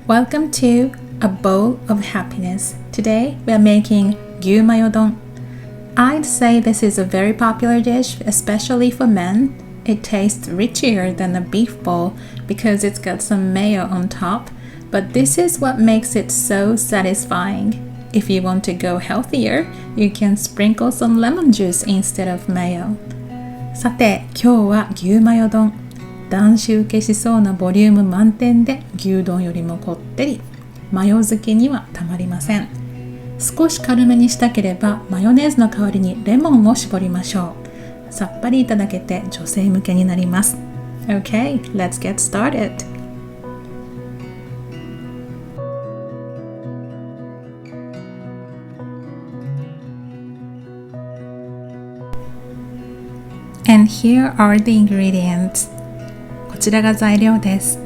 Welcome to a bowl of happiness. Today we are making 牛マヨ丼. I'd say this is a very popular dish, especially for men. It tastes richer than a beef bowl because it's got some mayo on top, but this is what makes it so satisfying. If you want to go healthier, you can sprinkle some lemon juice instead of mayo. さて、今日は牛マヨ丼。男子受けしそうなボリューム満点で牛丼よりもこってり、マヨ好きにはたまりません。少し軽めにしたければマヨネーズの代わりにレモンを絞りましょう。さっぱりいただけて女性向けになります。Okay, let's get started. And here are the ingredients. こちらが材料です。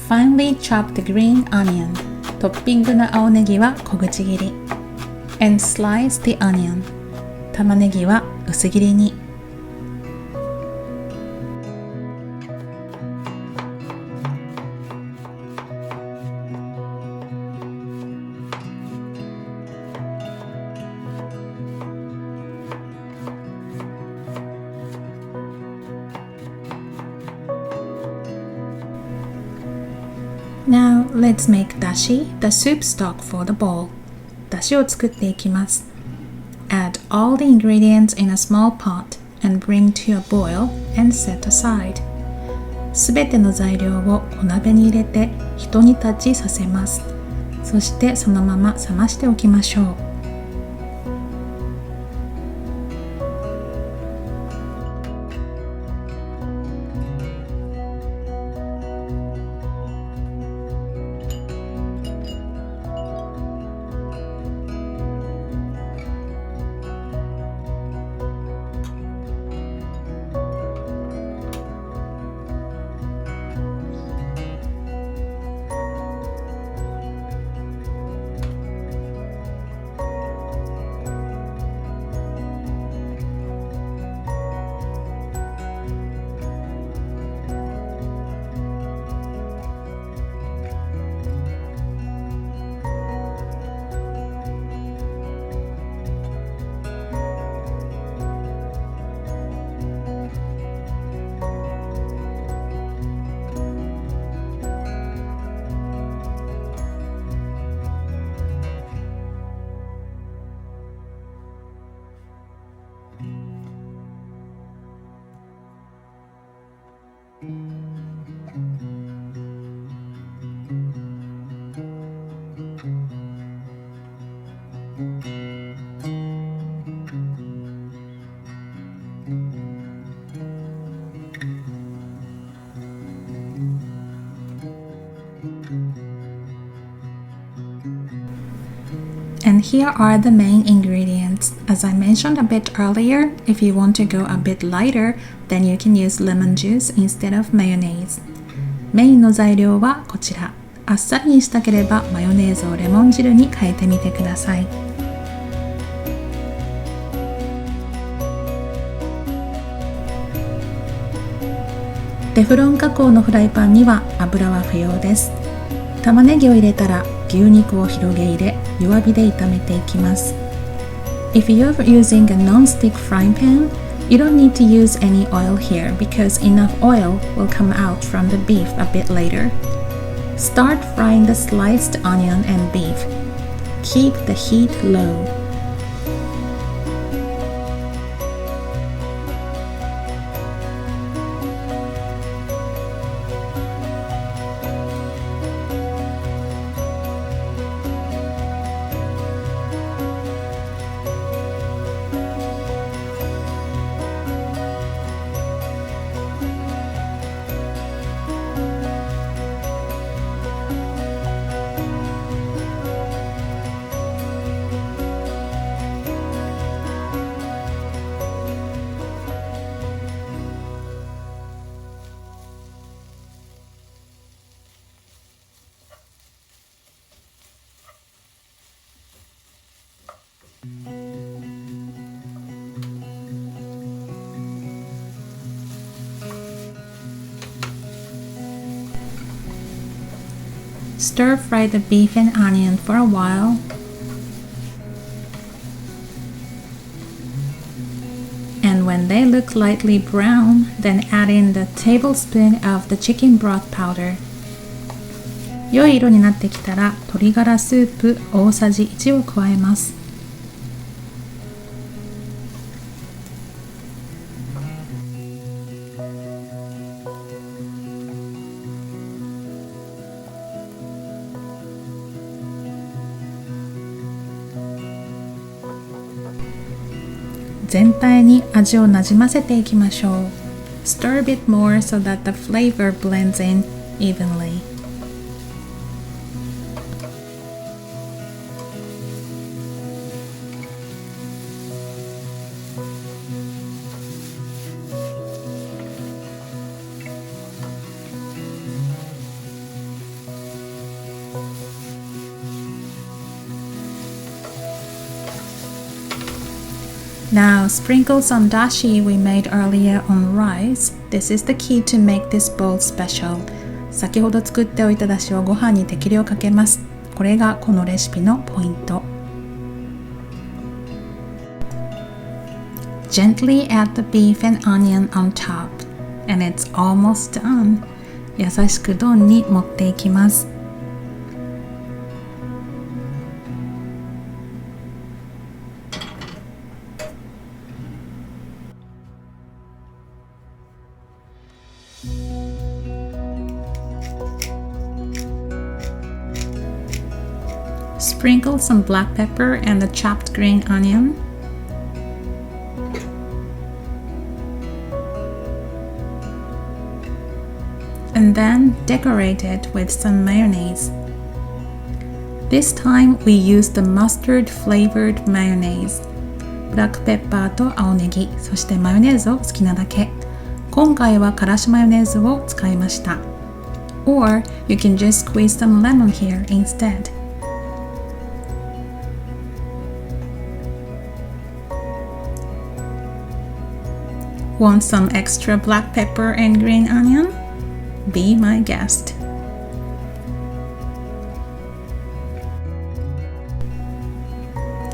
Finely chopped green onion. トッピングの青ネギは小口切り。And slice the onion. 玉ねぎは薄切りに。Now, let's make Dashi, the soup stock for the bowl. だしを作っていきます。Add all the ingredients in a small pot and bring to a boil and set aside. すべての材料を小鍋に入れてひと煮立ちさせます。そしてそのまま冷ましておきましょう。And here are the main ingredients. As I mentioned a bit earlier, if you want to go a bit lighter, then you can use lemon juice instead of mayonnaise. メインの材料はこちら。あっさりにしたければマヨネーズをレモン汁に変えてみてください。テフロン加工のフライパンには油は不要です。玉ねぎを入れたら牛肉を広げ入れ弱火で炒めていきます。If you're using a non-stick frying pan, you don't need to use any oil here because enough oil will come out from the beef a bit later. Start frying the sliced onion and beef. Keep the heat low. Stir fry the beef and onion for a while. And when they look lightly brown, then add in the tablespoon of the chicken broth powder. 良い色になってきたら鶏がらスープ大さじ1を加えます。全体に味をなじませていきましょう。Stir a bit more so that the flavor blends in evenly. Now sprinkle some dashi we made earlier on rice. This is the key to make this bowl special. 先ほど作っておいただしをご飯に適量かけます。これがこのレシピのポイント。Gently add the beef and onion on top, and it's almost done. 優しく丼に盛っていきます。Sprinkle some black pepper and the chopped green onion. And then decorate it with some mayonnaise. This time we use the mustard flavored mayonnaise. ブラックペッパーと青ネギ、そしてマヨネーズを好きなだけ。今回はからしマヨネーズを使いました。Or you can just squeeze some lemon here instead. Want some extra black pepper and green onion? Be my guest.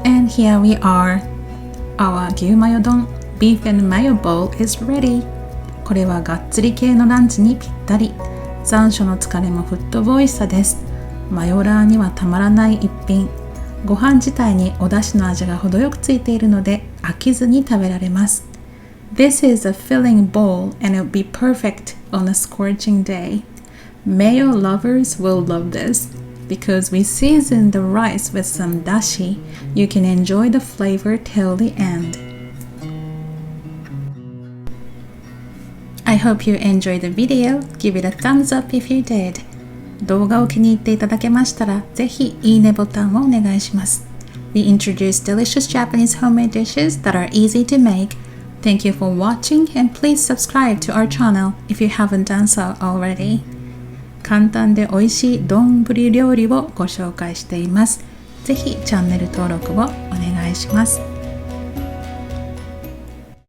And here we are. Our 牛マヨ丼 Beef and Mayo Bowl is ready. これはがっつり系のランチにぴったり。残暑の疲れも吹っ飛ぶ美味しさです。マヨラーにはたまらない一品。ご飯自体にお出汁の味が程よくついているので飽きずに食べられます。This is a filling bowl and it will be perfect on a scorching day. Mayo lovers will love this. Because we season the rice with some dashi, you can enjoy the flavor till the end. I hope you enjoyed the video. Give it a thumbs up if you did. 動画を気に入っていただけましたら、ぜひいいねボタンをお願いします。We introduce delicious Japanese homemade dishes that are easy to make.Thank you for watching and please subscribe to our channel if you haven't done so already. 簡単で美味しい丼料理をご紹介しています。ぜひチャンネル登録をお願いします。